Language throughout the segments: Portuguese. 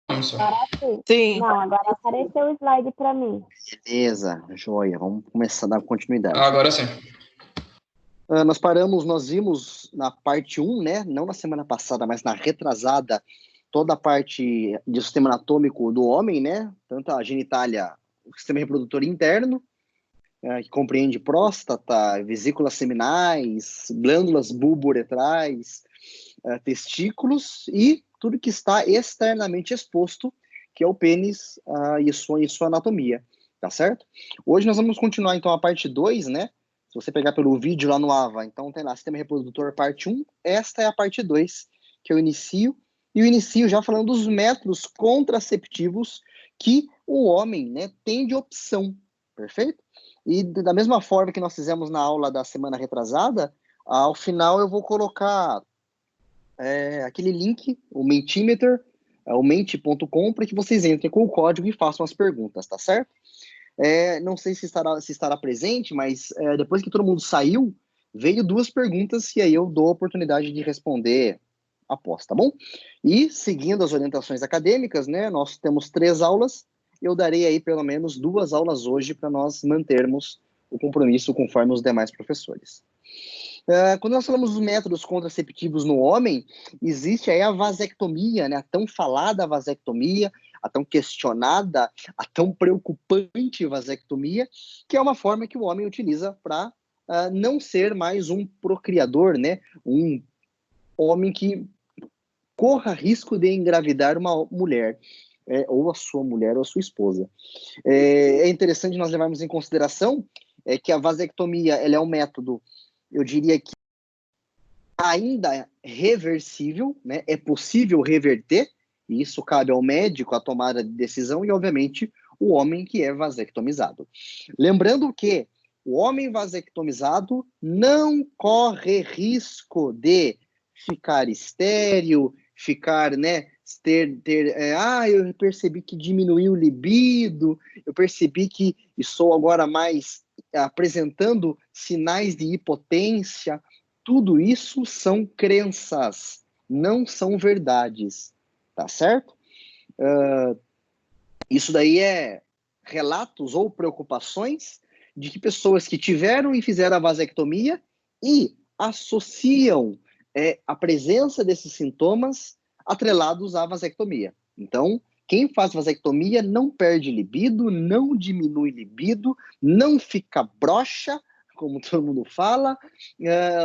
Nossa. Agora sim. Sim. Não, agora apareceu o slide para mim. Beleza, joia. Vamos começar a dar continuidade. Agora sim. Nós vimos na parte 1, né? Não na semana passada, mas na retrasada, toda a parte de sistema anatômico do homem, né? Tanto a genitália, o sistema reprodutor interno, que compreende próstata, vesículas seminais, glândulas bulbouretrais, testículos e tudo que está externamente exposto, que é o pênis e sua anatomia, tá certo? Hoje nós vamos continuar, então, a parte 2, né? Se você pegar pelo vídeo lá no AVA, então tem lá sistema reprodutor parte 1, esta é a parte 2, que eu inicio, e eu inicio já falando dos métodos contraceptivos que o homem, né, tem de opção, perfeito? E da mesma forma que nós fizemos na aula da semana retrasada, ao final eu vou colocar aquele link, o Mentimeter, o mente.com, para que vocês entrem com o código e façam as perguntas, tá certo? Não sei se estará presente, mas depois que todo mundo saiu, veio 2 perguntas e aí eu dou a oportunidade de responder após, tá bom? E seguindo as orientações acadêmicas, né, nós temos 3 aulas, eu darei aí pelo menos 2 aulas hoje para nós mantermos o compromisso conforme os demais professores. Quando nós falamos dos métodos contraceptivos no homem, existe aí a vasectomia, né? A tão falada vasectomia, a tão questionada, a tão preocupante vasectomia, que é uma forma que o homem utiliza para não ser mais um procriador, né? Um homem que corra risco de engravidar uma mulher, ou a sua mulher ou a sua esposa. É interessante nós levarmos em consideração que a vasectomia ela é um método, eu diria que ainda reversível, né? É possível reverter, e isso cabe ao médico a tomada de decisão e, obviamente, o homem que é vasectomizado. Lembrando que o homem vasectomizado não corre risco de ficar estéril, ficar, né, eu percebi que diminuiu o libido, eu percebi que estou agora mais apresentando sinais de impotência. Tudo isso são crenças, não são verdades, tá certo? Isso daí é relatos ou preocupações de que pessoas que tiveram e fizeram a vasectomia e associam a presença desses sintomas atrelados à vasectomia. Então, quem faz vasectomia não perde libido, não diminui libido, não fica broxa, como todo mundo fala,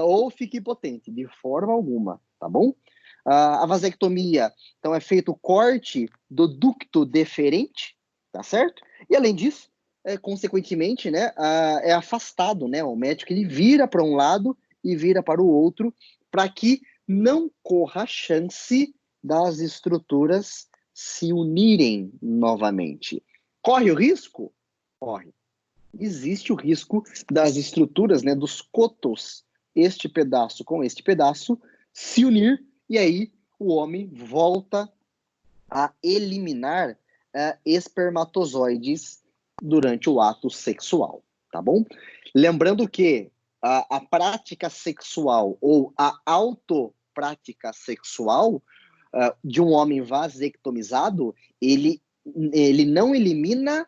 ou fica impotente, de forma alguma, tá bom? A vasectomia, então, é feito o corte do ducto deferente, tá certo? E, além disso, consequentemente, né, é afastado, né? O médico ele vira para um lado e vira para o outro, para que não corra a chance das estruturas se unirem novamente. Corre o risco? Corre. Existe o risco das estruturas, né, dos cotos, este pedaço com este pedaço, se unir, e aí o homem volta a eliminar espermatozoides durante o ato sexual, tá bom? Lembrando que a prática sexual ou a autoprática sexual de um homem vasectomizado, ele não elimina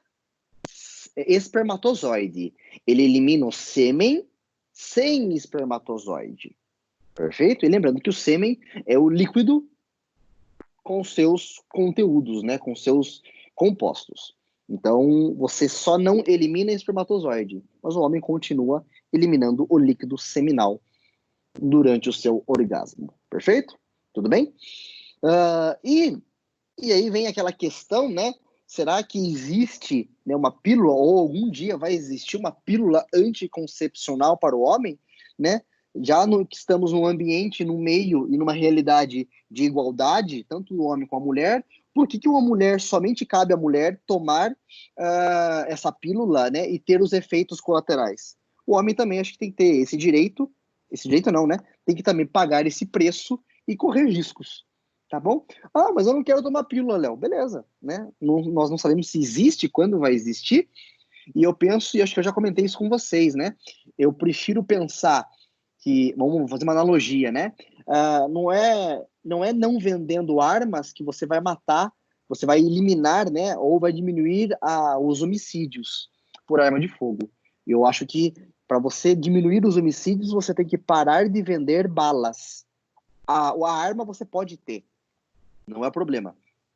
espermatozoide, ele elimina o sêmen sem espermatozoide, perfeito? E lembrando que o sêmen é o líquido com seus conteúdos, né, com seus compostos. Então, você só não elimina espermatozoide, mas o homem continua eliminando o líquido seminal durante o seu orgasmo, perfeito? Tudo bem? E aí vem aquela questão, né? Será que existe, né, uma pílula, ou algum dia vai existir uma pílula anticoncepcional para o homem, né? Já que estamos num ambiente, num meio e numa realidade de igualdade, tanto o homem como a mulher, por que uma mulher, somente cabe à mulher tomar essa pílula, né, e ter os efeitos colaterais? O homem também acho que tem que ter esse direito não, né? Tem que também pagar esse preço e correr riscos. Tá bom? Mas eu não quero tomar pílula, Léo. Beleza, né? Nós não sabemos se existe, quando vai existir. E eu penso, e acho que eu já comentei isso com vocês, né? Eu prefiro pensar que, vamos fazer uma analogia, né? Não é não vendendo armas que você vai matar você vai eliminar, né, ou vai diminuir os homicídios por arma de fogo. Eu acho que para você diminuir os homicídios, você tem que parar de vender balas. A arma você pode ter, não é problema,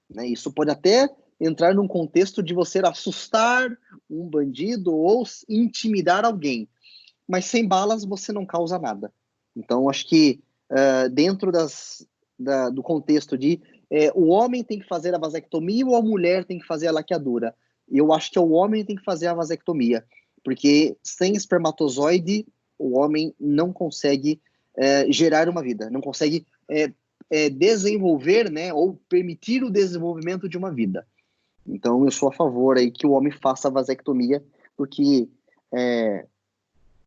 né? Isso pode até entrar num contexto de você assustar um bandido ou intimidar alguém, mas sem balas você não causa nada. Então, acho que dentro do contexto de o homem tem que fazer a vasectomia ou a mulher tem que fazer a laqueadura, eu acho que o homem tem que fazer a vasectomia, porque sem espermatozoide o homem não consegue gerar uma vida, não consegue desenvolver, né, ou permitir o desenvolvimento de uma vida. Então, eu sou a favor aí que o homem faça a vasectomia, porque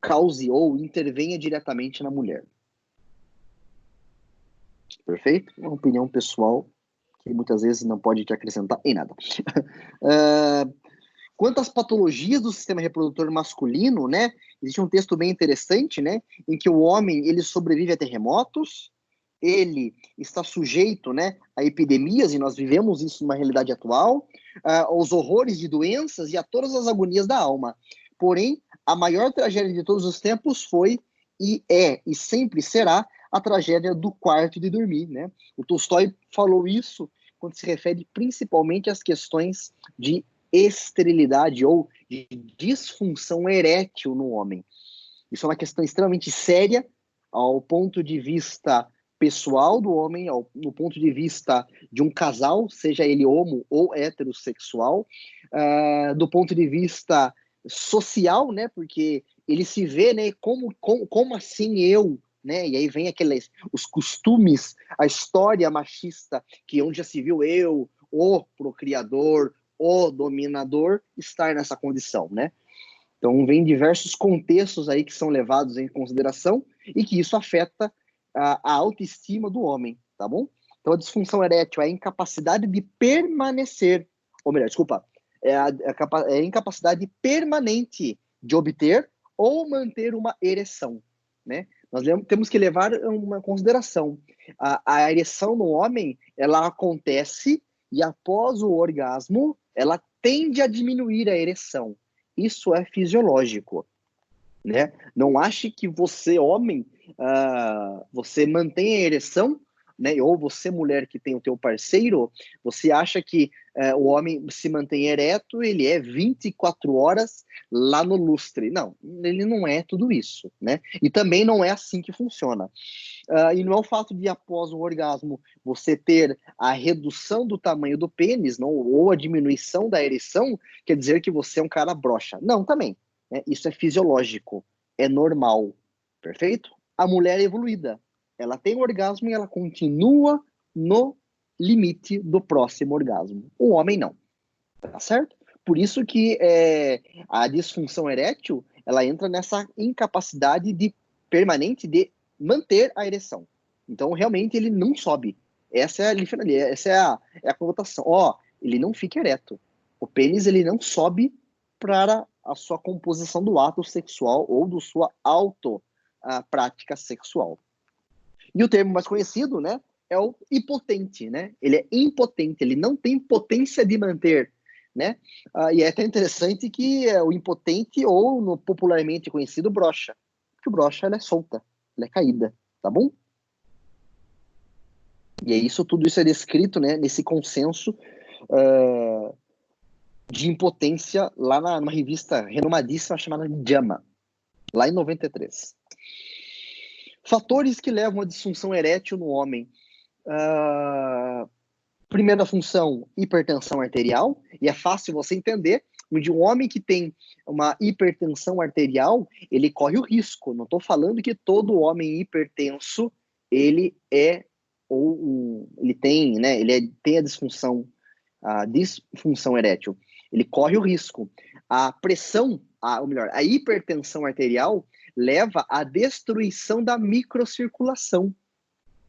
cause ou intervenha diretamente na mulher. Perfeito? Uma opinião pessoal que muitas vezes não pode te acrescentar em nada. Quanto às patologias do sistema reprodutor masculino, né, existe um texto bem interessante, né, em que o homem ele sobrevive a terremotos, ele está sujeito, né, a epidemias, e nós vivemos isso numa realidade atual, aos horrores de doenças e a todas as agonias da alma. Porém, a maior tragédia de todos os tempos foi, e é, e sempre será, a tragédia do quarto de dormir, né? O Tolstói falou isso quando se refere principalmente às questões de esterilidade ou de disfunção erétil no homem. Isso é uma questão extremamente séria ao ponto de vista pessoal do homem, no ponto de vista de um casal, seja ele homo ou heterossexual, do ponto de vista social, né, porque ele se vê, né, como assim eu, né, e aí vem os costumes, a história machista, que onde já se viu eu, o procriador, o dominador, estar nessa condição, né? Então, vem diversos contextos aí que são levados em consideração e que isso afeta a autoestima do homem, tá bom? Então, a disfunção erétil é a incapacidade de permanecer, ou melhor, desculpa, é a incapacidade permanente de obter ou manter uma ereção, né? Nós temos que levar uma consideração. A ereção no homem, ela acontece e após o orgasmo, ela tende a diminuir a ereção. Isso é fisiológico, né? Não ache que você, homem, você mantém a ereção, né? Ou você, mulher, que tem o teu parceiro, você acha que o homem se mantém ereto, ele é 24 horas lá no lustre. Não, ele não é tudo isso, né? E também não é assim que funciona. E não é o fato de, após o orgasmo, você ter a redução do tamanho do pênis, não, ou a diminuição da ereção, quer dizer que você é um cara broxa. Não, também. Né? Isso é fisiológico, é normal. Perfeito? A mulher é evoluída. Ela tem o orgasmo e ela continua no limite do próximo orgasmo. O homem não. Tá certo? Por isso que a disfunção erétil, ela entra nessa incapacidade permanente de manter a ereção. Então, realmente, ele não sobe. Essa é a conotação. Ele não fica ereto. O pênis, ele não sobe para a sua composição do ato sexual ou da sua prática sexual. E o termo mais conhecido, né, é o impotente, né? Ele é impotente, ele não tem potência de manter, né? E é até interessante que o impotente, ou no popularmente conhecido broxa, porque o broxa, ela é solta, ela é caída, tá bom? E é isso, tudo isso é descrito, né, nesse consenso de impotência lá numa revista renomadíssima chamada JAMA, lá em 93. Fatores que levam à disfunção erétil no homem. Primeira função, hipertensão arterial, e é fácil você entender, onde um homem que tem uma hipertensão arterial, ele corre o risco. Não estou falando que todo homem hipertenso, ele tem, né, tem a disfunção erétil. Ele corre o risco. A pressão, ou melhor, a hipertensão arterial leva à destruição da microcirculação.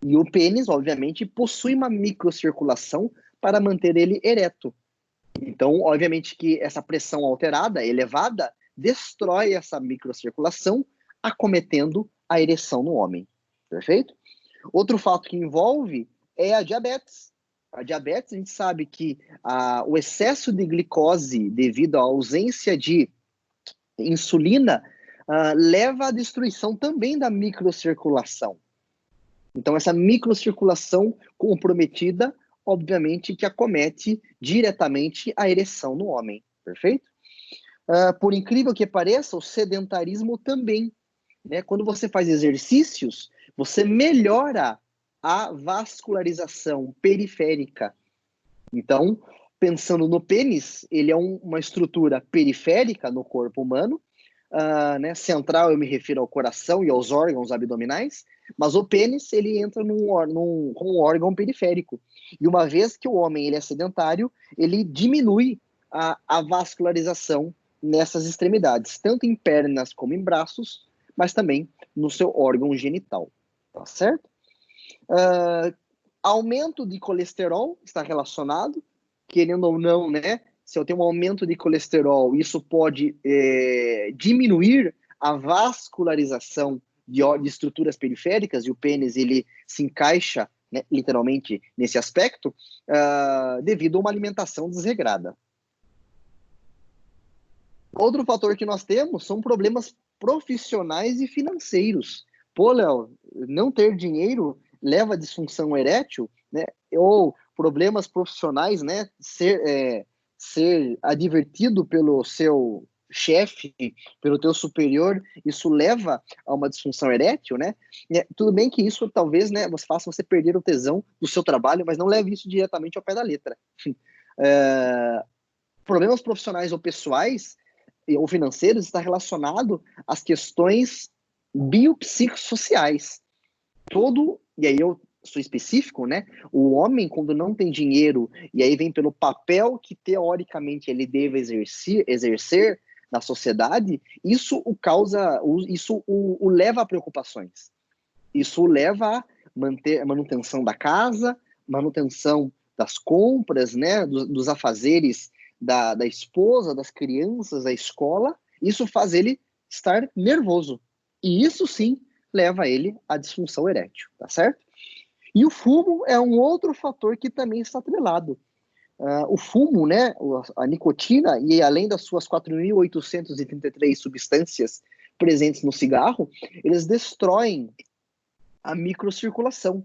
E o pênis, obviamente, possui uma microcirculação para manter ele ereto. Então, obviamente que essa pressão alterada, elevada, destrói essa microcirculação, acometendo a ereção no homem. Perfeito? Outro fato que envolve é a diabetes. A diabetes, a gente sabe que o excesso de glicose devido à ausência de insulina leva à destruição também da microcirculação. Então, essa microcirculação comprometida, obviamente, que acomete diretamente a ereção no homem, perfeito? Por incrível que pareça, o sedentarismo também, né? Quando você faz exercícios, você melhora a vascularização periférica. Então, pensando no pênis, ele é uma estrutura periférica no corpo humano, né? Central eu me refiro ao coração e aos órgãos abdominais, mas o pênis ele entra como um órgão periférico. E uma vez que o homem ele é sedentário, ele diminui a vascularização nessas extremidades, tanto em pernas como em braços, mas também no seu órgão genital, tá certo? Aumento de colesterol está relacionado, querendo ou não, né? Se eu tenho um aumento de colesterol, isso pode diminuir a vascularização de estruturas periféricas, e o pênis ele se encaixa, né, literalmente nesse aspecto, devido a uma alimentação desregrada. Outro fator que nós temos são problemas profissionais e financeiros. Pô, Léo, não ter dinheiro leva a disfunção erétil, né? Ou problemas profissionais, né? Ser advertido pelo seu chefe, pelo teu superior, isso leva a uma disfunção erétil, né? Tudo bem que isso talvez, né, faça você perder o tesão do seu trabalho, mas não leve isso diretamente ao pé da letra. Problemas profissionais ou pessoais ou financeiros está relacionado às questões biopsicossociais. E aí eu sou específico, né? O homem, quando não tem dinheiro, e aí vem pelo papel que teoricamente ele deve exercer na sociedade, isso o leva a preocupações. Isso o leva a manter a manutenção da casa, manutenção das compras, né? Dos afazeres da esposa, das crianças, da escola. Isso faz ele estar nervoso. E isso sim leva ele à disfunção erétil, tá certo? E o fumo é um outro fator que também está atrelado. O fumo, né, a nicotina, e além das suas 4.833 substâncias presentes no cigarro, eles destroem a microcirculação.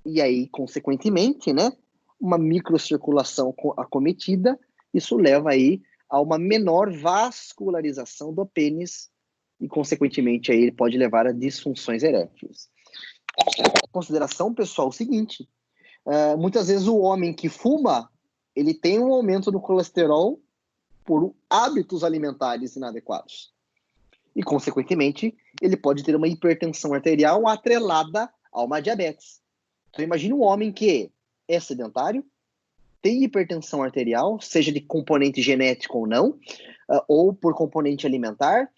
E aí, consequentemente, né, uma microcirculação acometida, isso leva aí a uma menor vascularização do pênis e, consequentemente, aí ele pode levar a disfunções eréteis. Consideração, pessoal, o seguinte, muitas vezes o homem que fuma, ele tem um aumento do colesterol por hábitos alimentares inadequados. E, consequentemente, ele pode ter uma hipertensão arterial atrelada a uma diabetes. Então, imagine um homem que é sedentário, tem hipertensão arterial, seja de componente genético ou não, ou por componente alimentar,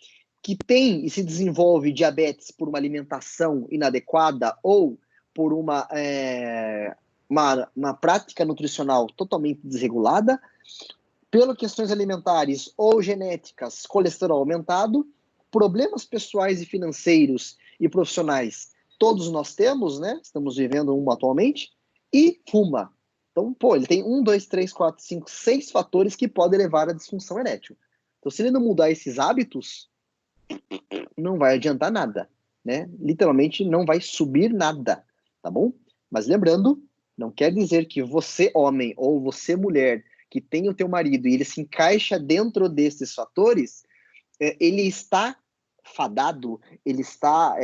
que tem e se desenvolve diabetes por uma alimentação inadequada ou por uma prática nutricional totalmente desregulada, pelas questões alimentares ou genéticas, colesterol aumentado, problemas pessoais e financeiros e profissionais, todos nós temos, né? Estamos vivendo um atualmente, e fuma. Então, ele tem 1, 2, 3, 4, 5, 6 fatores que podem levar à disfunção erétil. Então, se ele não mudar esses hábitos, não vai adiantar nada, né? Literalmente não vai subir nada, tá bom? Mas lembrando, não quer dizer que você, homem, ou você, mulher, que tem o teu marido e ele se encaixa dentro desses fatores, ele está fadado, ele está,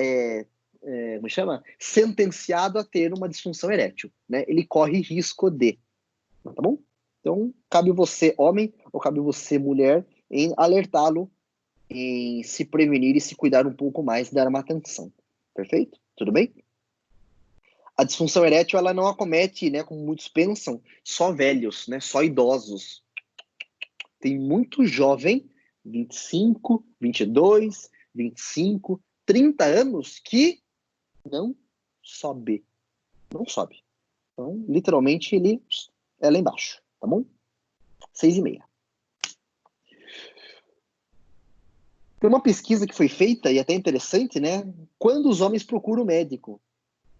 como chama? Sentenciado a ter uma disfunção erétil, né? Ele corre risco de, tá bom? Então, cabe você, homem, ou cabe você, mulher, em alertá-lo, em se prevenir e se cuidar um pouco mais, dar uma atenção. Perfeito? Tudo bem? A disfunção erétil, ela não acomete, né, como muitos pensam, só velhos, né, só idosos. Tem muito jovem, 25, 22, 25, 30 anos, que não sobe. Não sobe. Então, literalmente, ele é lá embaixo, tá bom? 6,5. Tem uma pesquisa que foi feita, e até interessante, né? Quando os homens procuram o médico.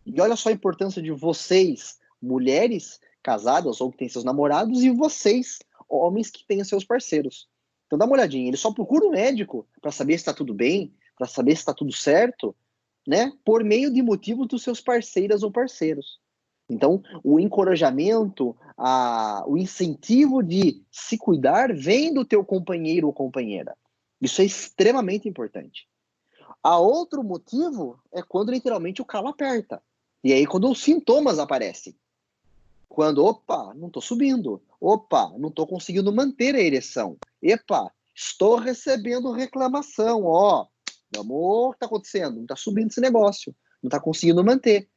E olha só a importância de vocês, mulheres, casadas ou que têm seus namorados, e vocês, homens que têm seus parceiros. Então dá uma olhadinha, ele só procura um médico para saber se está tudo bem, para saber se está tudo certo, né? Por meio de motivos dos seus parceiras ou parceiros. Então, o encorajamento, o incentivo de se cuidar vem do teu companheiro ou companheira. Isso é extremamente importante. A outro motivo é quando literalmente o calo aperta. E aí quando os sintomas aparecem. Quando, opa, não estou subindo. Opa, não estou conseguindo manter a ereção. Epa, estou recebendo reclamação. Ó, amor, o que está acontecendo? Não está subindo esse negócio. Não está conseguindo manter.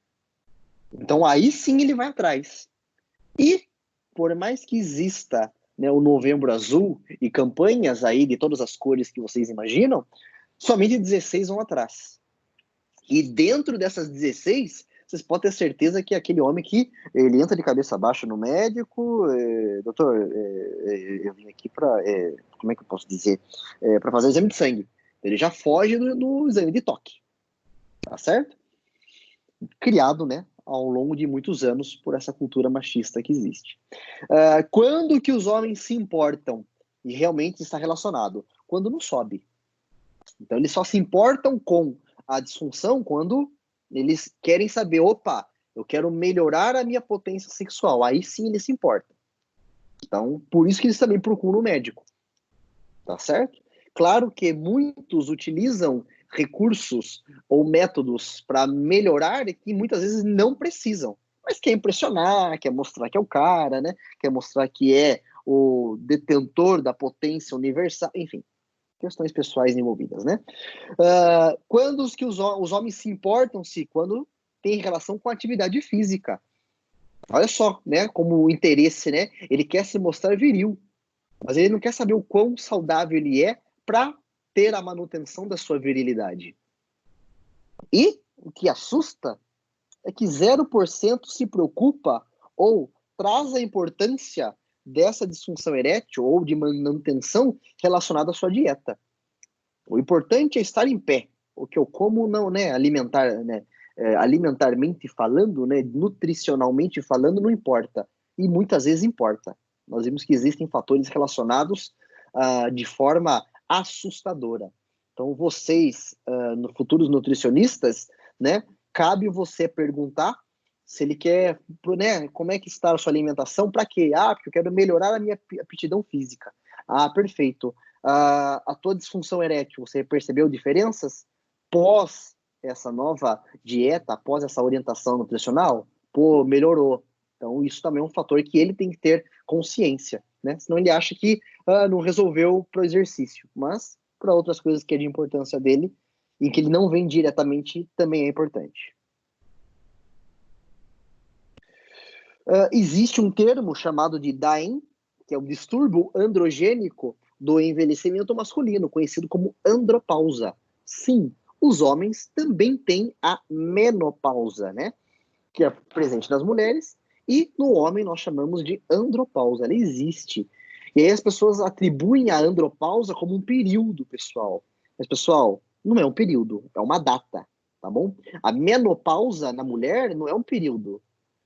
Então aí sim ele vai atrás. E, por mais que exista, né, o Novembro Azul e campanhas aí de todas as cores que vocês imaginam, somente 16 vão atrás. E dentro dessas 16, vocês podem ter certeza que é aquele homem que ele entra de cabeça baixa no médico, doutor, eu vim aqui para, como é que eu posso dizer, para fazer exame de sangue. Ele já foge do exame de toque, tá certo? Criado, né, ao longo de muitos anos por essa cultura machista que existe. Quando que os homens se importam? E realmente está relacionado? Quando não sobe. Então eles só se importam com a disfunção quando eles querem saber, opa, eu quero melhorar a minha potência sexual. Aí sim eles se importam. Então, por isso que eles também procuram um médico. Tá certo? Claro que muitos utilizam recursos ou métodos para melhorar que muitas vezes não precisam. Mas quer impressionar, quer mostrar que é o cara, né? Quer mostrar que é o detentor da potência universal, enfim, questões pessoais envolvidas, né? Quando que os homens se importam-se? Quando tem relação com a atividade física. Olha só, né? Como o interesse, né? Ele quer se mostrar viril, mas ele não quer saber o quão saudável ele é para ter a manutenção da sua virilidade. E o que assusta é que 0% se preocupa ou traz a importância dessa disfunção erétil ou de manutenção relacionada à sua dieta. O importante é estar em pé. O que eu como não, né, alimentarmente falando, né, nutricionalmente falando, não importa. E muitas vezes importa. Nós vimos que existem fatores relacionados de forma assustadora. Então, vocês, no futuros nutricionistas, né, cabe você perguntar se ele quer, né, como é que está a sua alimentação, para quê? Porque eu quero melhorar a minha aptidão física. Perfeito. A tua disfunção erétil, você percebeu diferenças pós essa nova dieta, após essa orientação nutricional? Pô, melhorou. Então, isso também é um fator que ele tem que ter consciência, né? Senão ele acha que não resolveu para o exercício, mas para outras coisas que é de importância dele e que ele não vem diretamente também é importante. Existe um termo chamado de DAEM, que é o distúrbio androgênico do envelhecimento masculino, conhecido como andropausa. Sim, os homens também têm a menopausa, né? Que é presente nas mulheres, e no homem nós chamamos de andropausa. Ela existe. E aí as pessoas atribuem a andropausa como um período, pessoal. Mas, pessoal, não é um período, é uma data, tá bom? A menopausa na mulher não é um período.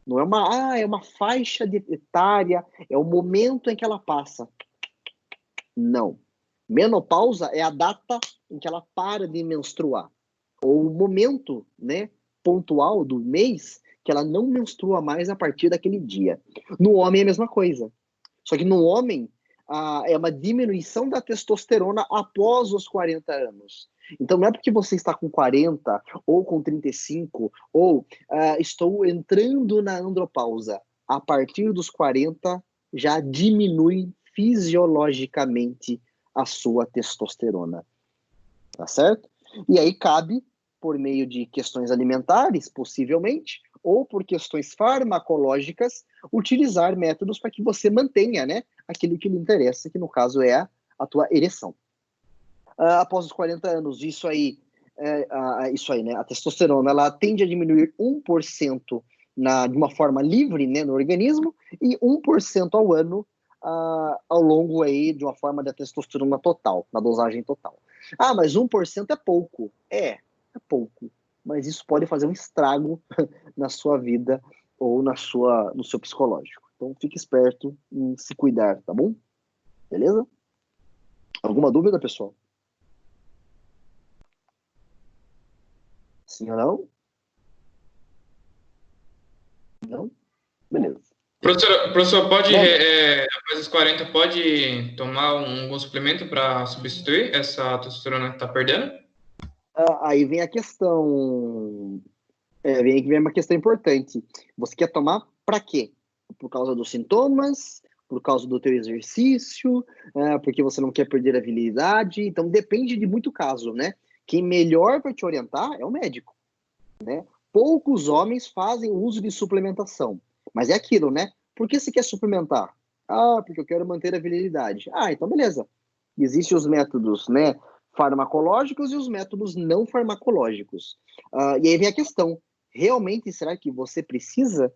Não é uma faixa etária, é o momento em que ela passa. Não. Menopausa é a data em que ela para de menstruar. Ou o momento, né, pontual do mês que ela não menstrua mais a partir daquele dia. No homem é a mesma coisa. Só que no homem é uma diminuição da testosterona após os 40 anos. Então não é porque você está com 40 ou com 35 ou estou entrando na andropausa. A partir dos 40 já diminui fisiologicamente a sua testosterona. Tá certo? E aí cabe, por meio de questões alimentares, possivelmente, ou por questões farmacológicas, utilizar métodos para que você mantenha, né, aquilo que lhe interessa, que no caso é a tua ereção. Após os 40 anos, isso aí, né, a testosterona, ela tende a diminuir 1% de uma forma livre, né, no organismo, e 1% ao ano ao longo aí de uma forma da testosterona total, na dosagem total. Mas 1% é pouco. É pouco. Mas isso pode fazer um estrago na sua vida ou no seu psicológico. Então, fique esperto em se cuidar, tá bom? Beleza? Alguma dúvida, pessoal? Sim ou não? Não? Beleza. Professor, pode, Manda. após os 40, pode tomar algum suplemento para substituir essa testosterona que está perdendo? Aí vem a questão. Vem uma questão importante. Você quer tomar para quê? Por causa dos sintomas? Por causa do teu exercício? Porque você não quer perder a virilidade? Então, depende de muito caso, né? Quem melhor vai te orientar é o médico, né? Poucos homens fazem uso de suplementação. Mas é aquilo, né? Por que você quer suplementar? Porque eu quero manter a virilidade. Então beleza. Existem os métodos, né, farmacológicos e os métodos não farmacológicos. E aí vem a questão. Realmente, será que você precisa?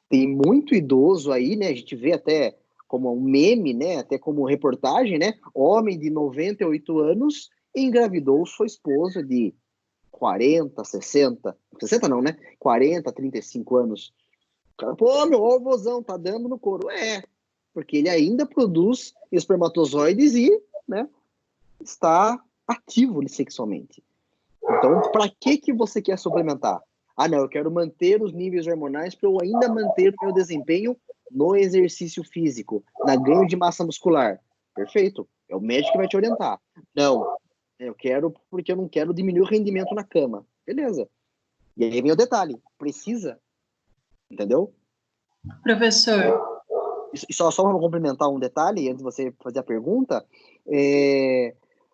Tem muito idoso aí, né? A gente vê até como um meme, né? Até como reportagem, né? Homem de 98 anos engravidou sua esposa de 40, 60 não, né? 40, 35 anos. O cara, pô, meu ovozão tá dando no couro. Porque ele ainda produz espermatozoides e, né, está ativo sexualmente. Então, para que você quer suplementar? Não, eu quero manter os níveis hormonais para eu ainda manter o meu desempenho no exercício físico, na ganho de massa muscular. Perfeito, é o médico que vai te orientar. Não, eu quero porque eu não quero diminuir o rendimento na cama. Beleza. E aí vem o detalhe, precisa, entendeu? Professor. E só para complementar um detalhe, antes de você fazer a pergunta,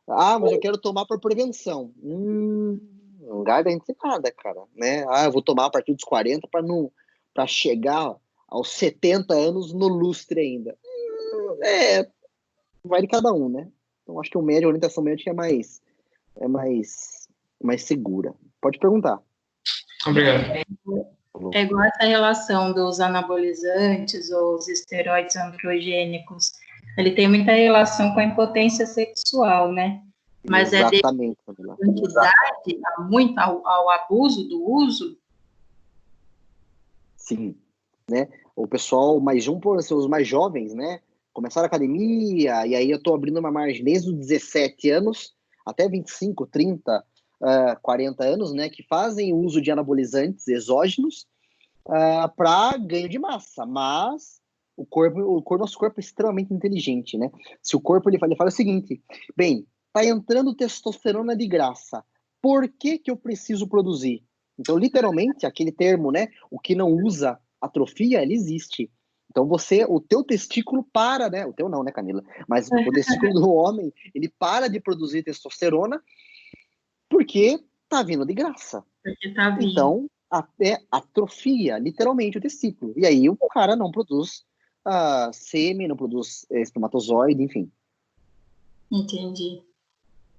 mas eu quero tomar por prevenção. Não garante nada, cara, né? Eu vou tomar a partir dos 40 para chegar aos 70 anos no lustre ainda. Vai de cada um, né? Então acho que a orientação médica é mais segura. Pode perguntar. Obrigado. É igual essa relação dos anabolizantes ou os esteroides androgênicos. Ele tem muita relação com a impotência sexual, né? Mas exatamente, é devido à quantidade, muito ao abuso do uso? Sim, né? O pessoal os mais jovens, né? Começaram a academia, e aí eu tô abrindo uma margem desde os 17 anos até 25, 30, 40 anos, né? Que fazem uso de anabolizantes exógenos para ganho de massa, mas nosso corpo é extremamente inteligente, né? Se o corpo ele fala o seguinte, bem, tá entrando testosterona de graça, por que eu preciso produzir? Então, literalmente, aquele termo, né? O que não usa atrofia, ele existe. Então, o teu testículo para, né? O teu não, né, Camila? Mas o testículo do homem, ele para de produzir testosterona porque tá vindo de graça. Porque tá vindo. Então, até atrofia, literalmente, o testículo. E aí o cara não produz sêmen, não produz espermatozoide, enfim. Entendi.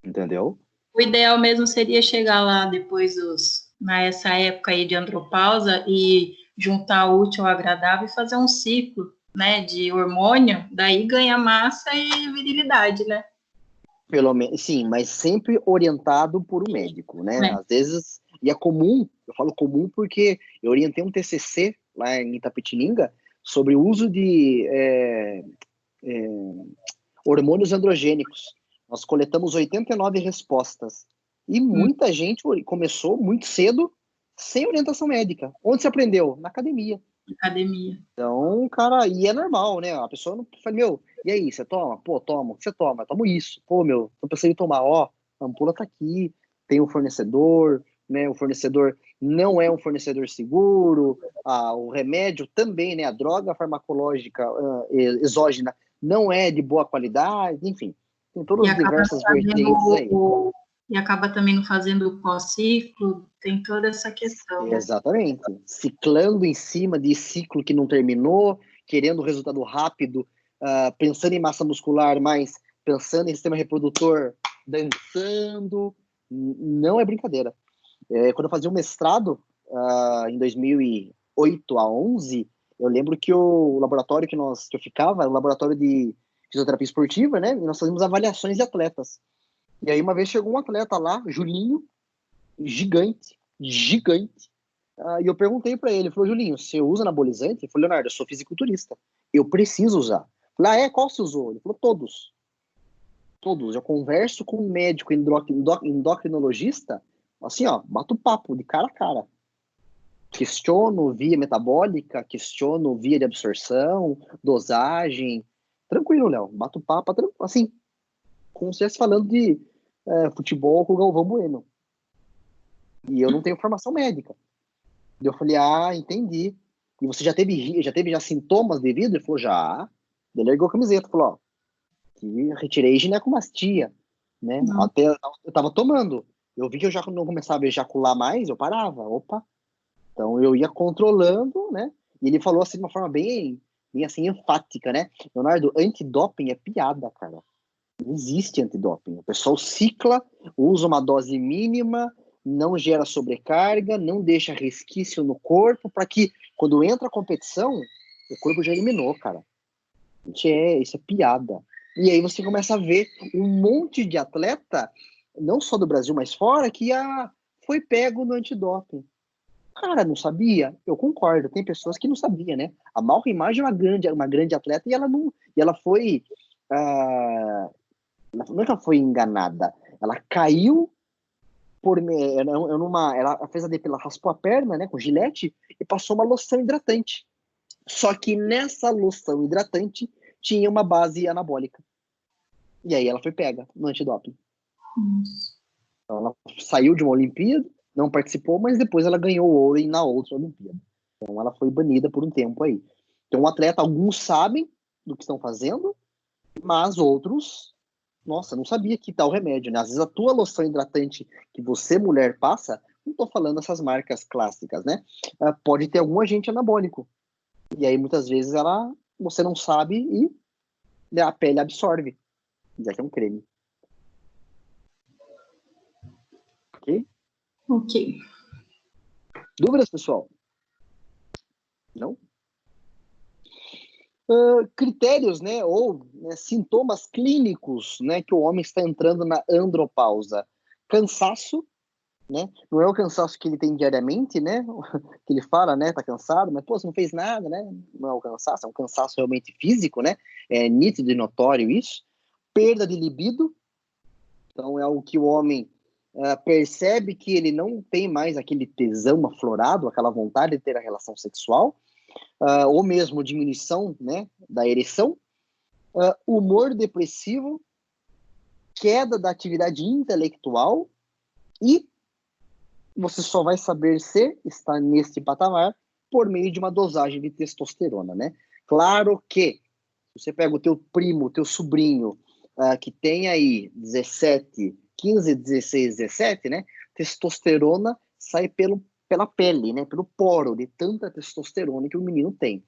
Entendeu? O ideal mesmo seria chegar lá depois nessa época aí de andropausa e juntar o útil ao agradável e fazer um ciclo, né, de hormônio, daí ganha massa e virilidade, né? Pelo menos, sim, mas sempre orientado por um médico, né? Às vezes, e é comum, eu falo comum porque eu orientei um TCC lá em Itapetininga sobre o uso de hormônios androgênicos. Nós coletamos 89 respostas. E muita gente começou muito cedo, sem orientação médica. Onde você aprendeu? Na academia. Academia. Então, cara, e é normal, né? A pessoa não fala, e aí, você toma? Pô, tomo. O que você toma? Eu tomo isso. Pô, tô pensando em tomar. A ampula tá aqui, tem um fornecedor, né? O fornecedor não é um fornecedor seguro. O remédio também, né? A droga farmacológica exógena não é de boa qualidade, enfim. Tem todas as diversas vertentes aí. E acaba também não fazendo o pós-ciclo, tem toda essa questão. Exatamente. Ciclando em cima de ciclo que não terminou, querendo resultado rápido, pensando em massa muscular, mas pensando em sistema reprodutor, dançando. Não é brincadeira. Quando eu fazia um mestrado, em 2008 a 11, eu lembro que o laboratório que eu ficava era um laboratório de fisioterapia esportiva, né? E nós fazíamos avaliações de atletas. E aí uma vez chegou um atleta lá, Julinho, gigante, E eu perguntei para ele, falou, Julinho, você usa anabolizante? Ele falou, Leonardo, eu sou fisiculturista, eu preciso usar. Eu falei, qual você usou? Ele falou, todos. Todos. Eu converso com um médico endocrinologista, assim, ó, bato papo de cara a cara. Questiono via metabólica, questiono via de absorção, dosagem. Tranquilo, Léo. Bato papo, assim, como se estivesse falando de futebol com o Galvão Bueno. E eu não tenho formação médica. E eu falei, entendi. E você já teve sintomas devido? Ele falou, já. Ele largou a camiseta, falou, ó, que retirei ginecomastia, né? Até eu tava tomando. Eu vi que eu já não começava a ejacular mais, eu parava, opa. Então eu ia controlando, né? E ele falou assim de uma forma bem assim enfática, né? Leonardo, antidoping é piada, cara. Não existe antidoping. O pessoal cicla, usa uma dose mínima, não gera sobrecarga, não deixa resquício no corpo, para que quando entra a competição, o corpo já eliminou, cara. Isso é piada. E aí você começa a ver um monte de atleta, não só do Brasil, mas fora, que foi pego no antidoping. Cara, não sabia? Eu concordo. Tem pessoas que não sabiam, né? A Malca Imagem é uma grande atleta e ela foi... não é que ela foi enganada. Ela caiu ela fez a depilação, raspou a perna, né, com gilete e passou uma loção hidratante. Só que nessa loção hidratante tinha uma base anabólica. E aí ela foi pega no antidoping. Então ela saiu de uma Olimpíada, não participou, mas depois ela ganhou ouro na outra Olimpíada. Então ela foi banida por um tempo aí. Então o atleta, alguns sabem do que estão fazendo, mas outros, nossa, não sabia que tal remédio, né? Às vezes a tua loção hidratante que você, mulher, passa, não tô falando essas marcas clássicas, né? Pode ter algum agente anabólico. E aí muitas vezes você não sabe e a pele absorve. Já que é um creme. Ok? Ok. Dúvidas, pessoal? Não? Critérios, né, ou sintomas clínicos, né, que o homem está entrando na andropausa. Cansaço, né? Não é o cansaço que ele tem diariamente, né? Que ele fala, né? Tá cansado, mas pô, você não fez nada, né? Não é o cansaço, é um cansaço realmente físico, né? É nítido e notório isso. Perda de libido, então é algo que o homem percebe que ele não tem mais aquele tesão aflorado, aquela vontade de ter a relação sexual, ou mesmo diminuição, né, da ereção, humor depressivo, queda da atividade intelectual e você só vai saber se está nesse patamar por meio de uma dosagem de testosterona, né? Claro que você pega o teu primo, o teu sobrinho, que tem aí 17, 15, 16, 17, né? Testosterona sai pela pele, né? Pelo poro, de tanta testosterona que o menino tem.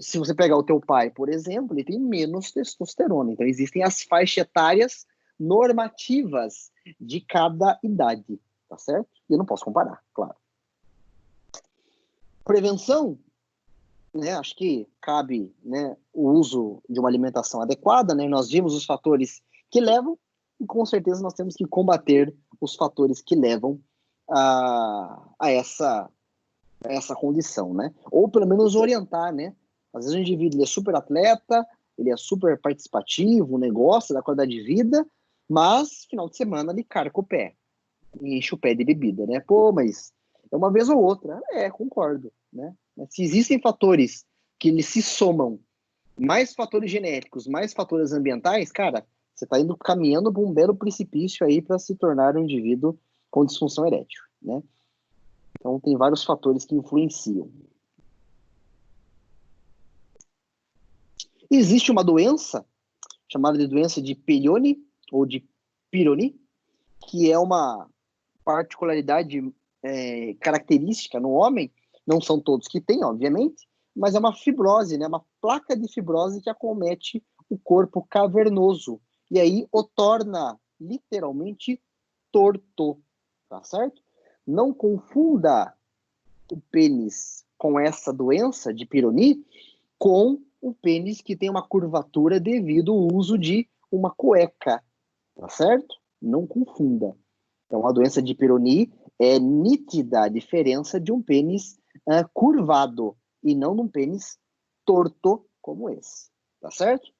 Se você pegar o teu pai, por exemplo, ele tem menos testosterona. Então, existem as faixas etárias normativas de cada idade, tá certo? E eu não posso comparar, claro. Prevenção, né? Acho que cabe, né, o uso de uma alimentação adequada, né? Nós vimos os fatores que levam e com certeza nós temos que combater os fatores que levam a essa condição, né? Ou pelo menos orientar, né? Às vezes o indivíduo ele é super atleta, ele é super participativo, negócio da qualidade de vida, mas final de semana ele carca o pé, enche o pé de bebida, né? Pô, mas é uma vez ou outra. Concordo, né? Mas se existem fatores que eles se somam, mais fatores genéticos, mais fatores ambientais, cara, você está indo caminhando para um belo precipício aí para se tornar um indivíduo com disfunção erétil, né? Então, tem vários fatores que influenciam. Existe uma doença, chamada de doença de Peyronie, ou de Peyronie, que é uma particularidade característica no homem, não são todos que têm, obviamente, mas é uma fibrose, né? Uma placa de fibrose que acomete o corpo cavernoso, e aí o torna literalmente torto, tá certo? Não confunda o pênis com essa doença de Peyronie com o pênis que tem uma curvatura devido ao uso de uma cueca, tá certo? Não confunda. Então, a doença de Peyronie É nítida a diferença de um pênis curvado e não de um pênis torto como esse, tá certo?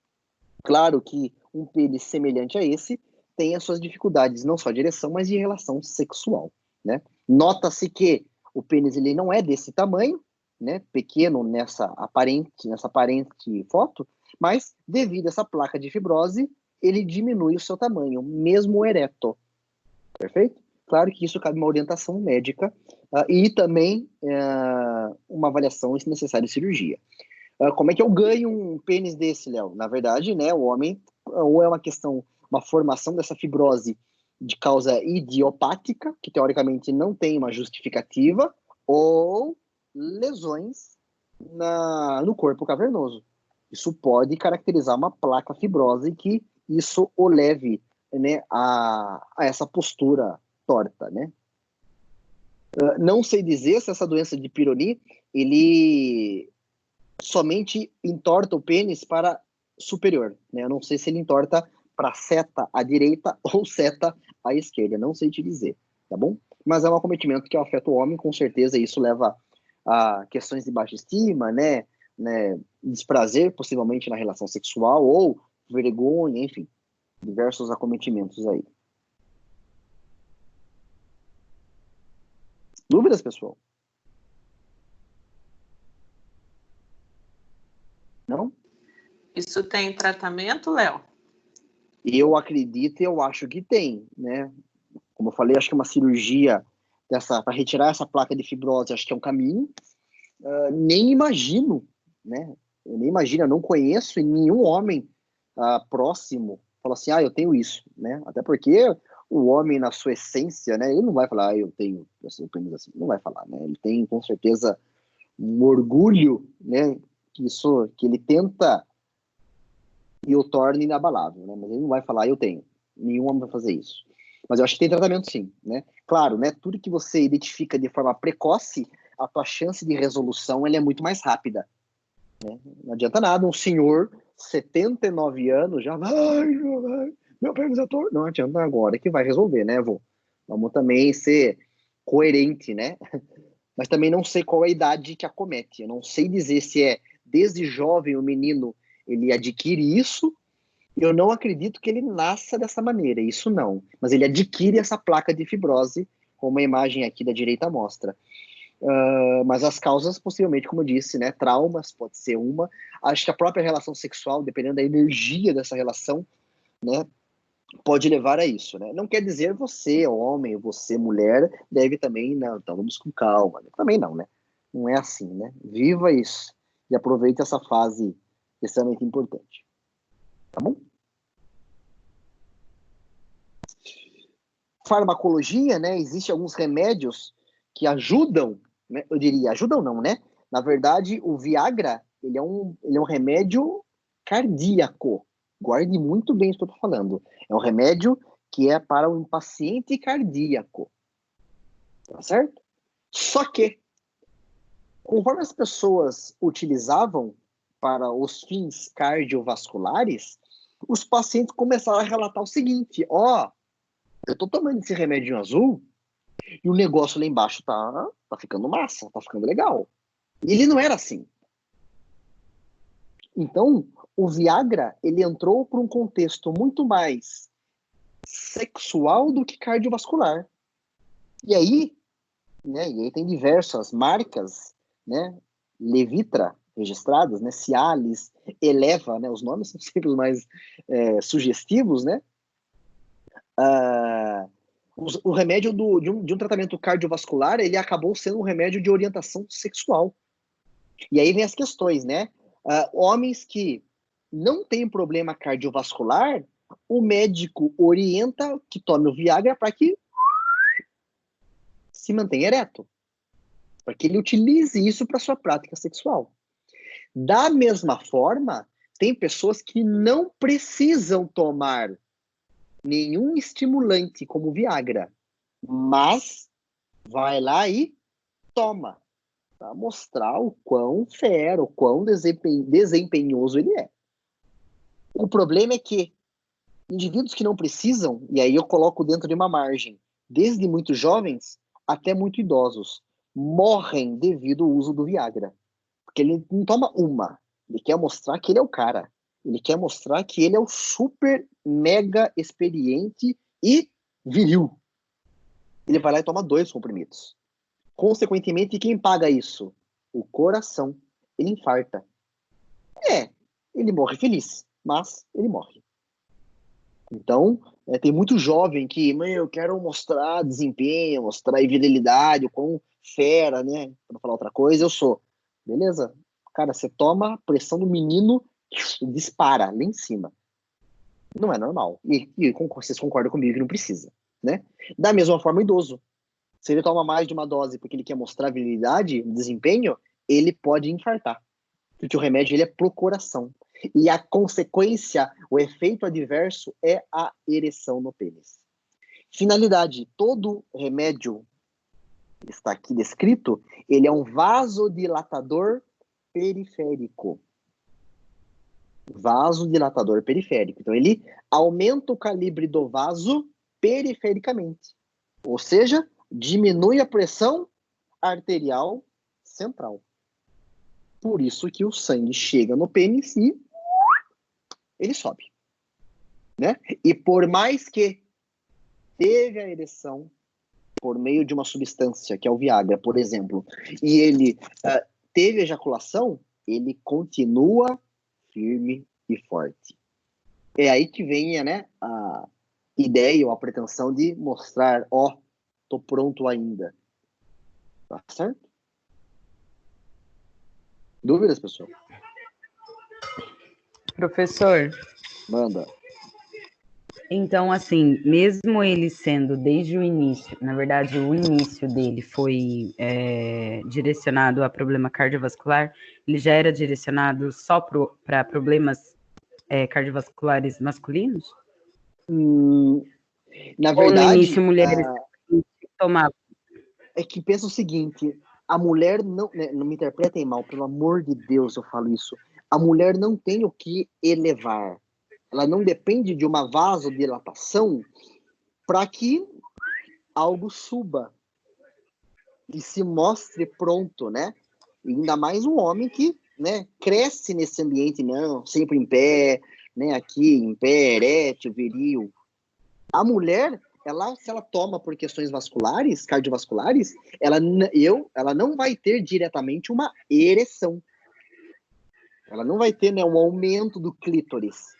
Claro que um pênis semelhante a esse tem as suas dificuldades, não só de ereção, mas de relação sexual, né? Nota-se que o pênis ele não é desse tamanho, né? Pequeno nessa aparente foto, mas devido a essa placa de fibrose, ele diminui o seu tamanho, mesmo ereto, perfeito? Claro que isso cabe uma orientação médica e também uma avaliação, se necessário, cirurgia. Como é que eu ganho um pênis desse, Léo? Na verdade, né, o homem, ou é uma formação dessa fibrose de causa idiopática, que teoricamente não tem uma justificativa, ou lesões no corpo cavernoso. Isso pode caracterizar uma placa fibrose que isso o leve, né, a essa postura torta, né? Não sei dizer se essa doença de Peyronie, ele somente entorta o pênis para superior, né? Eu não sei se ele entorta para seta à direita ou seta à esquerda, não sei te dizer, tá bom? Mas é um acometimento que afeta o homem, com certeza isso leva a questões de baixa estima, né? Desprazer, possivelmente, na relação sexual, ou vergonha, enfim, diversos acometimentos aí. Dúvidas, pessoal? Não? Isso tem tratamento, Léo? Eu acredito e eu acho que tem, né? Como eu falei, acho que uma cirurgia para retirar essa placa de fibrose, acho que é um caminho. Nem imagino, né? Eu nem imagino, eu não conheço nenhum homem próximo fala assim, eu tenho isso, né? Até porque o homem, na sua essência, né? Ele não vai falar, eu tenho assim, não vai falar, né? Ele tem, com certeza, um orgulho, né? Que ele tenta e o torna inabalável, né? Mas ele não vai falar, eu tenho. Nenhum homem vai fazer isso. Mas eu acho que tem tratamento sim, né? Claro, né? Tudo que você identifica de forma precoce, a tua chance de resolução ela é muito mais rápida, né? Não adianta nada um senhor, 79 anos, já vai, meu pênis é torto. Não adianta agora que vai resolver, né, vô? Vamos também ser coerente, né? Mas também não sei qual é a idade que acomete. Eu não sei dizer se é desde jovem o menino ele adquire isso. Eu não acredito que ele nasça dessa maneira, isso não. Mas ele adquire essa placa de fibrose, como a imagem aqui da direita mostra. Mas as causas, possivelmente, como eu disse, né, traumas pode ser uma. Acho que a própria relação sexual, dependendo da energia dessa relação, né, pode levar a isso, né? Não quer dizer você, homem, você, mulher, deve também, não, então vamos com calma. Também não, né? Não é assim, né? Viva isso e aproveite essa fase extremamente importante. Tá bom? Farmacologia, né? Existem alguns remédios que ajudam, né? Eu diria, ajudam não, né? Na verdade, o Viagra, ele é um remédio cardíaco. Guarde muito bem isso que eu tô falando. É um remédio que é para um paciente cardíaco. Tá certo? Só que, conforme as pessoas utilizavam para os fins cardiovasculares, os pacientes começaram a relatar o seguinte, eu tô tomando esse remédio azul e o negócio lá embaixo tá ficando massa, tá ficando legal. E ele não era assim. Então, o Viagra, ele entrou por um contexto muito mais sexual do que cardiovascular. E aí tem diversas marcas, né, Levitra registradas, né, Cialis, Eleva, né, os nomes são sempre os mais sugestivos, né? O remédio de um tratamento cardiovascular, ele acabou sendo um remédio de orientação sexual. E aí vem as questões, né? Homens que não têm problema cardiovascular, o médico orienta que tome o Viagra para que se mantenha ereto. Para que ele utilize isso para sua prática sexual. Da mesma forma, tem pessoas que não precisam tomar nenhum estimulante como Viagra, mas vai lá e toma, para mostrar o quão fero, o quão desempenhoso ele é. O problema é que indivíduos que não precisam, e aí eu coloco dentro de uma margem, desde muito jovens, até muito idosos, morrem devido ao uso do Viagra. Porque ele não toma uma. Ele quer mostrar que ele é o cara. Ele quer mostrar que ele é o super, mega experiente e viril. Ele vai lá e toma 2 comprimidos. Consequentemente, quem paga isso? O coração. Ele infarta. Ele morre feliz, mas ele morre. Então, tem muito jovem que, eu quero mostrar desempenho, mostrar virilidade, o quão fera, né? Pra não falar outra coisa, eu sou. Beleza? Cara, você toma a pressão do menino, dispara lá em cima. Não é normal. E vocês concordam comigo que não precisa, né? Da mesma forma, o idoso. Se ele toma mais de uma dose porque ele quer mostrar virilidade, desempenho, ele pode infartar. Porque o remédio ele é pro coração. E a consequência, o efeito adverso é a ereção no pênis. Finalidade, todo remédio que está aqui descrito, ele é um vasodilatador periférico. Vasodilatador periférico. Então, ele aumenta o calibre do vaso perifericamente. Ou seja, diminui a pressão arterial central. Por isso que o sangue chega no pênis e ele sobe. Né? E por mais que teve a ereção por meio de uma substância, que é o Viagra, por exemplo, e ele teve ejaculação, ele continua firme e forte. É aí que vem, né, a ideia ou a pretensão de mostrar, tô pronto ainda. Tá certo? Dúvidas, pessoal? Professor, Manda. então, assim, mesmo ele sendo desde o início, na verdade, o início dele foi direcionado a problema cardiovascular, ele já era direcionado só para problemas cardiovasculares masculinos? Na Ou no verdade, início mulheres tomavam? é que pensa o seguinte, a mulher não, né, não me interpretem mal, pelo amor de Deus eu falo isso, a mulher não tem o que elevar, ela não depende de uma vasodilatação para que algo suba e se mostre pronto, né? E ainda mais um homem que, né, cresce nesse ambiente, não, sempre em pé, né, aqui em pé, erétil, viril. A mulher, se ela toma por questões vasculares, cardiovasculares, ela não vai ter diretamente uma ereção. Ela não vai ter, né, um aumento do clítoris.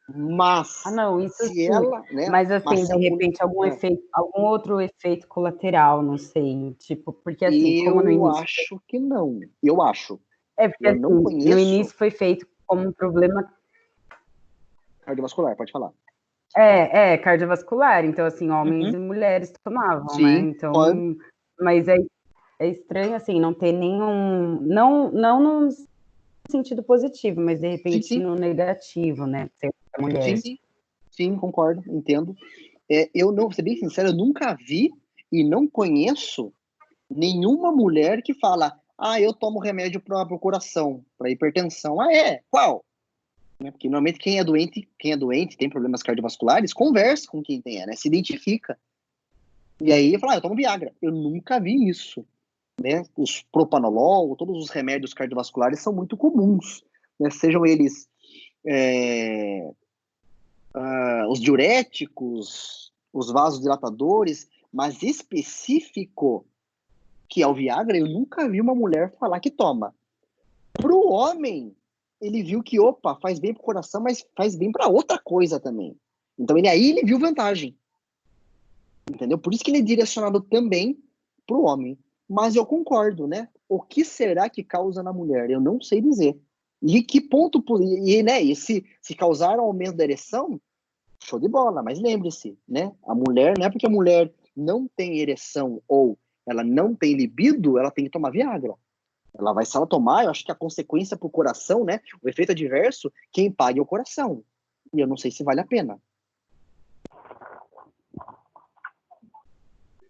Mas, não, isso se sim. ela, né, mas assim, de repente, algum outro efeito colateral, não sei, tipo, porque assim, como no início... Eu acho que não. Eu acho. Porque Eu não assim, conheço... no início foi feito como um problema... Cardiovascular, pode falar. Cardiovascular, então assim, homens e mulheres tomavam, Sim, né? Então, pode. mas é estranho, assim, não ter nenhum... Não no sentido positivo, mas de repente Sim. no negativo, né? Ser mulher. Sim, concordo, entendo. Eu não, vou ser bem sincero, eu nunca vi e não conheço nenhuma mulher que fala, eu tomo remédio para o coração, para hipertensão. Qual? Porque normalmente quem é doente, tem problemas cardiovasculares, conversa com quem tem, né? Se identifica. E aí fala, eu tomo Viagra. Eu nunca vi isso. Né? Os propanolol, todos os remédios cardiovasculares são muito comuns, né? Sejam eles os diuréticos, os vasodilatadores, mas específico que é o Viagra, eu nunca vi uma mulher falar que toma. Pro homem, ele viu que, faz bem pro coração, mas faz bem para outra coisa também. Então, ele viu vantagem. Entendeu? Por isso que ele é direcionado também pro homem. Mas eu concordo, né? O que será que causa na mulher? Eu não sei dizer. E que ponto... E se causar aumento da ereção, show de bola. Mas lembre-se, né? A mulher, não é porque a mulher não tem ereção ou ela não tem libido, ela tem que tomar Viagra. Se ela tomar, eu acho que a consequência pro coração, né? O efeito adverso, quem paga é o coração. E eu não sei se vale a pena.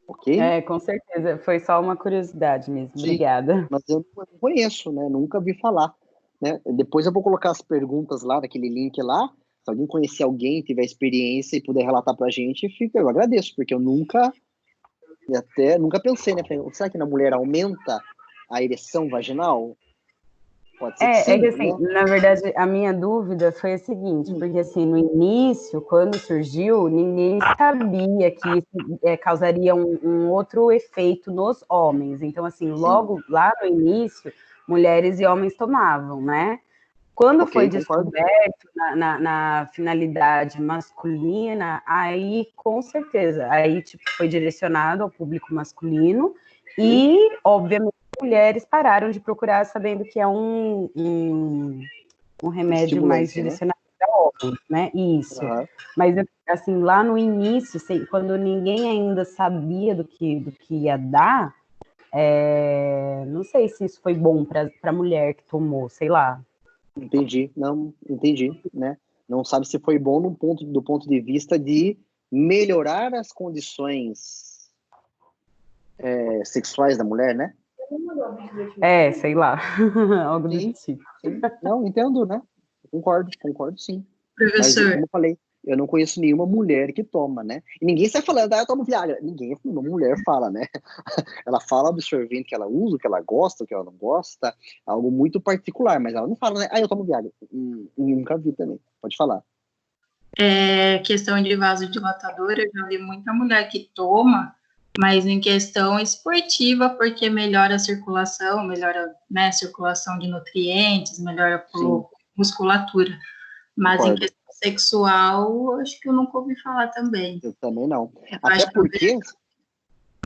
Ok? Com certeza. Foi só uma curiosidade mesmo. Sim, obrigada. mas eu não conheço, né? Nunca vi falar. Né? Depois eu vou colocar as perguntas lá, naquele link lá. Se alguém conhecer alguém, tiver experiência e puder relatar pra gente, eu agradeço, porque eu nunca E até nunca pensei, né? Falei, será que na mulher aumenta a ereção vaginal? Pode ser que sim, que assim, né? na verdade, a minha dúvida foi a seguinte, porque assim, no início, quando surgiu, ninguém sabia que isso causaria um outro efeito nos homens. Então, assim, logo lá no início, mulheres e homens tomavam, né? Quando foi Ok, concordo. descoberto na finalidade masculina, aí com certeza, aí tipo, foi direcionado ao público masculino e, obviamente, mulheres pararam de procurar sabendo que é um remédio mais Estimulante, né? direcionado para homens, né? Isso. Aham. Mas, assim, lá no início, quando ninguém ainda sabia do que ia dar, não sei se isso foi bom para a mulher que tomou, sei lá. Entendi, não, entendi, né? Não sabe se foi bom do ponto de vista de melhorar as condições sexuais da mulher, né? Sei lá, algo do Sim, tipo. sim. Não, entendo, né? Concordo sim. Mas, Professor, como eu falei, eu não conheço nenhuma mulher que toma, né? E ninguém sai falando, eu tomo Viagra. Uma mulher fala, né? Ela fala absorvente que ela usa, o que ela gosta, o que ela não gosta, algo muito particular, mas ela não fala, né? Eu tomo Viagra. Nunca vi também. Pode falar. questão de vasodilatador, eu já vi muita mulher que toma, mas em questão esportiva, porque melhora a circulação, melhora, né, a circulação de nutrientes, melhora a Sim, musculatura. Mas em concordo. questão sexual, acho que eu nunca ouvi falar também. Eu também não. Eu Até acho que eu porque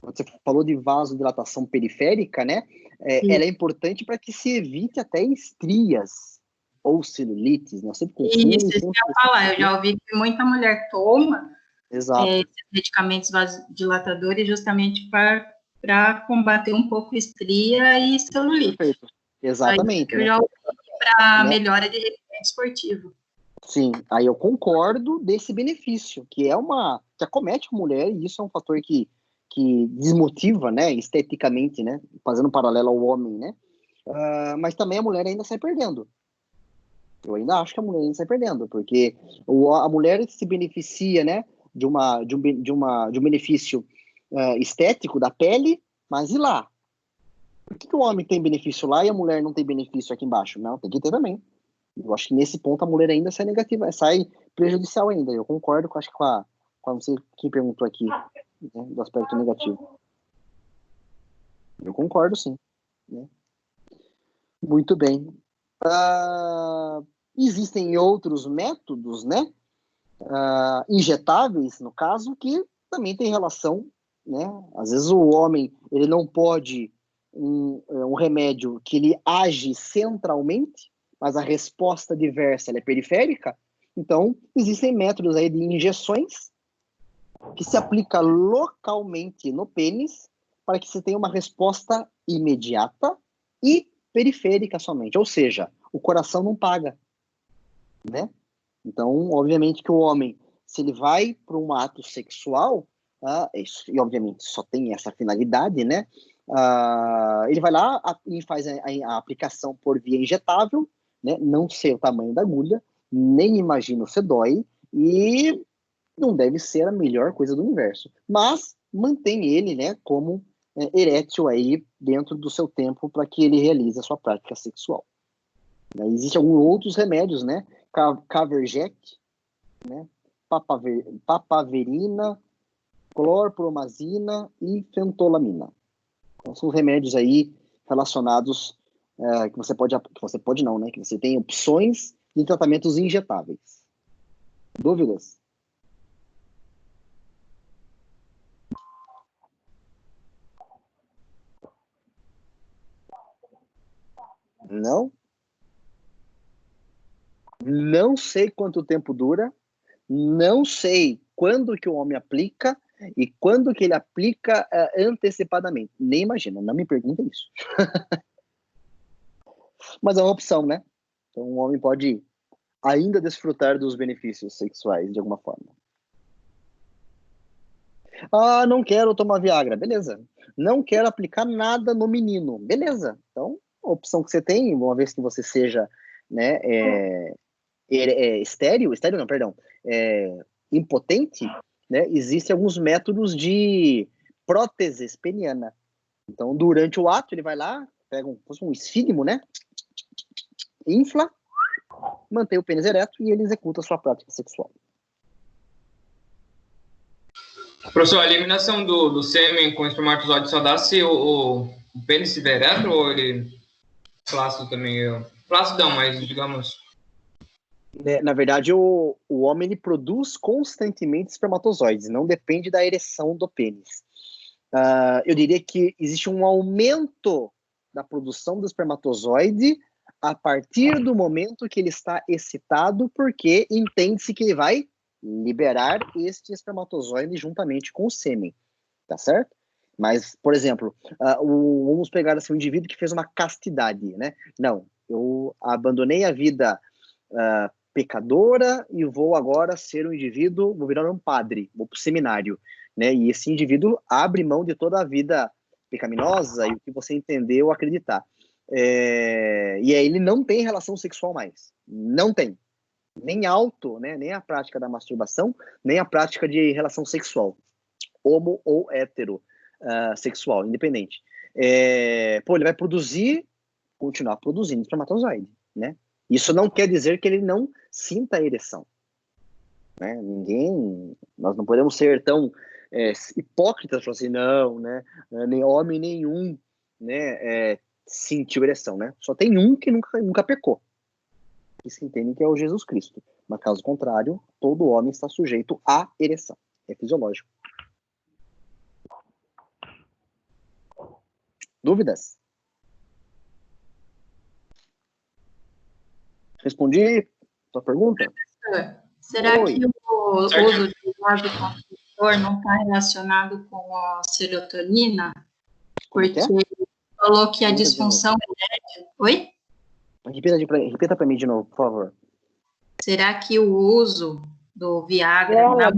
você falou de vasodilatação periférica, né? vejo Ela é importante para que se evite até estrias ou celulites, né? Eu sempre confundo. isso que eu ia falar. Eu já ouvi que muita mulher toma Exato. esses medicamentos vasodilatadores justamente para combater um pouco estria e celulite. Perfeito. Aí Exatamente, eu né? já ouvi para Né? melhora de rendimento esportivo. Sim, aí eu concordo desse benefício, que acomete a mulher, e isso é um fator que desmotiva, né, esteticamente, né, fazendo um paralelo ao homem, né, mas também a mulher ainda sai perdendo. Eu ainda acho que a mulher ainda sai perdendo, porque a mulher se beneficia, né, de um benefício estético da pele, mas e lá? Por que o homem tem benefício lá e a mulher não tem benefício aqui embaixo? Não, tem que ter também. Eu acho que nesse ponto a mulher ainda sai negativa, sai prejudicial ainda. Eu concordo acho que com a não sei quem perguntou aqui, né, do aspecto negativo. Eu concordo, sim. Né? Muito bem. Existem outros métodos, né? Injetáveis, no caso, que também tem relação, né? Às vezes o homem ele não pode um remédio que ele age centralmente, mas a resposta diversa ela é periférica. Então, existem métodos aí de injeções que se aplica localmente no pênis para que você tenha uma resposta imediata e periférica somente. Ou seja, o coração não paga, né? Então, obviamente que o homem, se ele vai para um ato sexual, e obviamente só tem essa finalidade, né? Ele vai lá e faz a aplicação por via injetável, né? Não sei o tamanho da agulha, nem imagino se dói, e não deve ser a melhor coisa do universo. Mas mantém ele, né, como erétil aí dentro do seu tempo para que ele realize a sua prática sexual. Existem alguns outros remédios, né? Caverject, né? Papaverina, clorpromazina e fentolamina. Então, são remédios aí relacionados que você pode não, né? Que você tem opções de tratamentos injetáveis. Dúvidas? Não? Não sei quanto tempo dura, não sei quando que o homem aplica e quando que ele aplica antecipadamente. Nem imagino, não me perguntem isso. Mas é uma opção, né? Então o homem pode ainda desfrutar dos benefícios sexuais de alguma forma. Não quero tomar Viagra. Beleza. Não quero aplicar nada no menino. Beleza. Então, a opção que você tem, uma vez que você seja, né, estéril não, perdão, impotente, né, existem alguns métodos de prótese peniana. Então, durante o ato, ele vai lá, pega um esfígmo, né? Infla, mantém o pênis ereto e ele executa a sua prática sexual. Professor, a eliminação do sêmen com espermatozoide só dá se o pênis estiver ereto ou ele flácido também? Flácido não, mas digamos... Na verdade, o homem ele produz constantemente espermatozoides, não depende da ereção do pênis. Eu diria que existe um aumento da produção do espermatozoide a partir do momento que ele está excitado, porque entende-se que ele vai liberar este espermatozoide juntamente com o sêmen, tá certo? Mas, por exemplo, vamos pegar assim, um indivíduo que fez uma castidade, né? Não, eu abandonei a vida pecadora e vou agora ser um indivíduo, vou virar um padre, vou para o seminário, né? E esse indivíduo abre mão de toda a vida pecaminosa e o que você entendeu acreditar. E aí ele não tem relação sexual mais. Não tem. Nem né? Nem a prática da masturbação, nem a prática de relação sexual. Homo ou hétero sexual, independente. Ele vai continuar produzindo espermatozoide, né? Isso não quer dizer que ele não sinta a ereção. Né? Nós não podemos ser tão hipócritas, falar assim, não, né? Nem homem nenhum, né? Sentiu ereção, né? Só tem um que nunca pecou. Que se entende que é o Jesus Cristo. Mas caso contrário, todo homem está sujeito à ereção. É fisiológico. Dúvidas? Respondi sua pergunta? Será Oi. que o uso de vasoconstritor não está relacionado com a serotonina? Porque ele falou que a disfunção erétil... Oi? Repita para mim de novo, por favor. Será que o uso do Viagra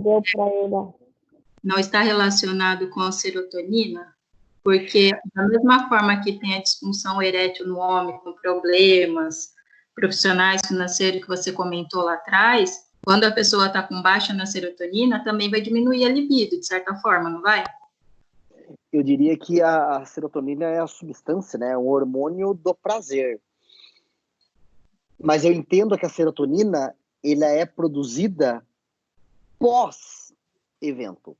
não está relacionado com a serotonina? Porque da mesma forma que tem a disfunção erétil no homem com problemas profissionais, financeiros que você comentou lá atrás, quando a pessoa está com baixa na serotonina, também vai diminuir a libido, de certa forma, não vai? Eu diria que a serotonina é a substância, né? Um hormônio do prazer. Mas eu entendo que a serotonina ela é produzida pós-evento.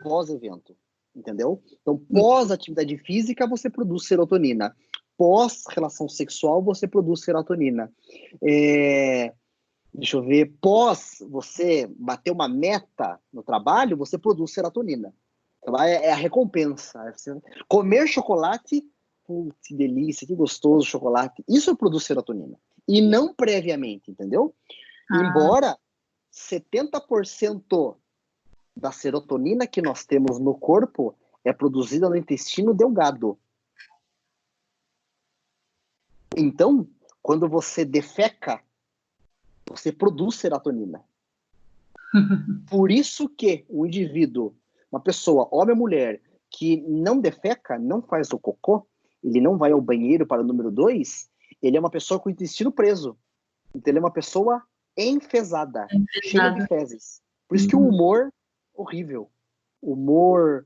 Pós-evento, entendeu? Então, pós-atividade física, você produz serotonina. Pós-relação sexual, você produz serotonina. Deixa eu ver. Pós você bater uma meta no trabalho, você produz serotonina. Então, é a recompensa. Comer chocolate, que delícia, que gostoso chocolate. Isso produz serotonina. E não previamente, entendeu? Embora 70% da serotonina que nós temos no corpo é produzida no intestino delgado. Então, quando você defeca, você produz serotonina. Por isso que o indivíduo, uma pessoa, homem ou mulher, que não defeca, não faz o cocô, ele não vai ao banheiro para o número 2, ele é uma pessoa com o intestino preso. Então ele é uma pessoa enfesada, cheia de fezes. Por isso que o humor, horrível. Humor,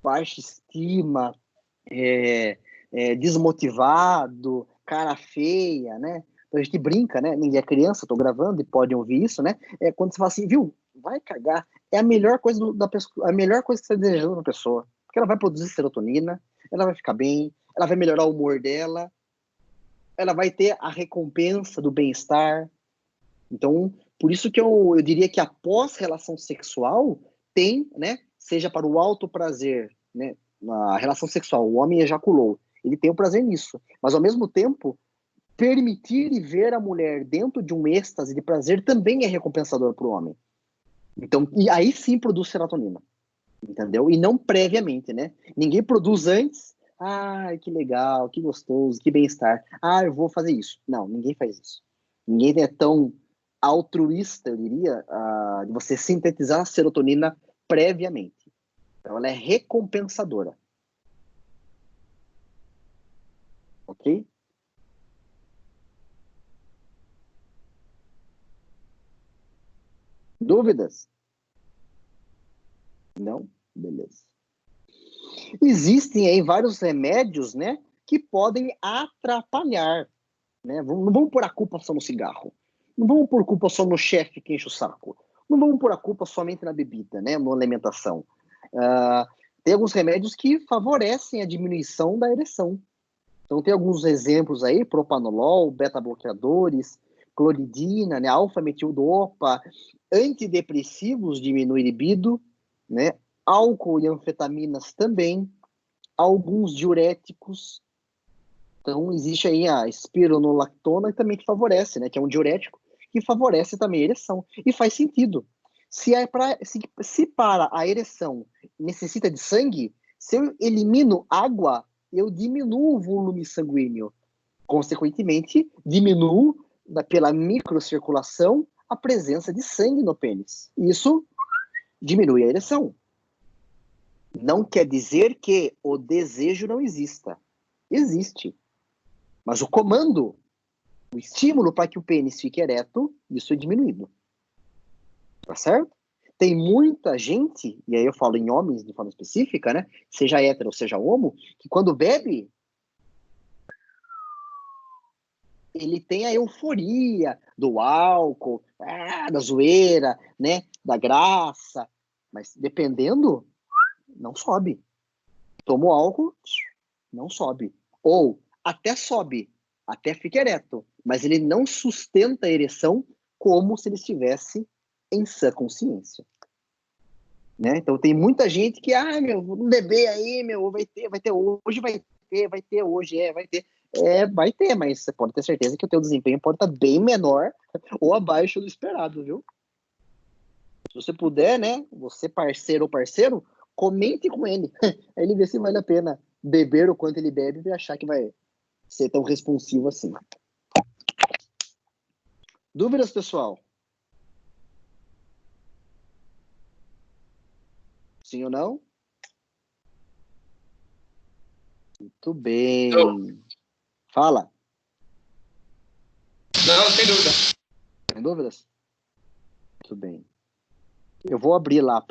baixa estima, desmotivado, cara feia, né? Então a gente brinca, né? Ninguém é criança, tô gravando e podem ouvir isso, né? Quando você fala assim, viu, vai cagar, é a melhor coisa da pessoa, a melhor coisa que você está desejando na pessoa. Porque ela vai produzir serotonina, ela vai ficar bem, ela vai melhorar o humor dela, ela vai ter a recompensa do bem-estar. Então, por isso que eu diria que após relação sexual, tem, né? Seja para o alto prazer, né? Na relação sexual, o homem ejaculou, ele tem o prazer nisso. Mas, ao mesmo tempo, permitir e ver a mulher dentro de um êxtase de prazer também é recompensador para o homem. Então, e aí sim produz serotonina. Entendeu? E não previamente, né? Ninguém produz antes. Ai, que legal, que gostoso, que bem-estar. Ah, eu vou fazer isso. Não, ninguém faz isso. Ninguém é tão altruísta, eu diria, de você sintetizar a serotonina previamente. Então, ela é recompensadora. Ok? Dúvidas? Não? Beleza. Existem aí vários remédios, né, que podem atrapalhar, né? Não vamos pôr a culpa só no cigarro. Não vamos pôr culpa só no chefe que enche o saco. Não vamos pôr a culpa somente na bebida, né, na alimentação. Tem alguns remédios que favorecem a diminuição da ereção. Então tem alguns exemplos aí, propanolol, beta-bloqueadores, cloridina, né, alfa-metildopa, antidepressivos diminui libido, né, álcool e anfetaminas também, alguns diuréticos. Então existe aí a espironolactona também que favorece, né, que é um diurético que favorece também a ereção. E faz sentido. Se para a ereção necessita de sangue, se eu elimino água, eu diminuo o volume sanguíneo. Consequentemente, diminuo pela microcirculação a presença de sangue no pênis. Isso diminui a ereção. Não quer dizer que o desejo não exista. Existe. Mas o comando, o estímulo para que o pênis fique ereto, isso é diminuído. Tá certo? Tem muita gente, e aí eu falo em homens de forma específica, né? Seja hétero ou seja homo, que quando bebe, ele tem a euforia do álcool, da zoeira, né? Da graça. Mas dependendo, não sobe. Toma o álcool, não sobe. Ou até sobe, até fica ereto. Mas ele não sustenta a ereção como se ele estivesse em sã consciência. Né? Então tem muita gente que, vou beber aí, vai ter hoje, vai ter hoje, vai ter. Vai ter, mas você pode ter certeza que o teu desempenho pode estar bem menor ou abaixo do esperado, viu? Se você puder, né, você parceiro ou parceiro, comente com ele. Aí ele vê se vale a pena beber o quanto ele bebe e achar que vai ser tão responsivo assim. Dúvidas, pessoal? Sim ou não? Muito bem. Fala. Não, sem dúvida. Tem dúvidas? Muito bem. Eu vou abrir lá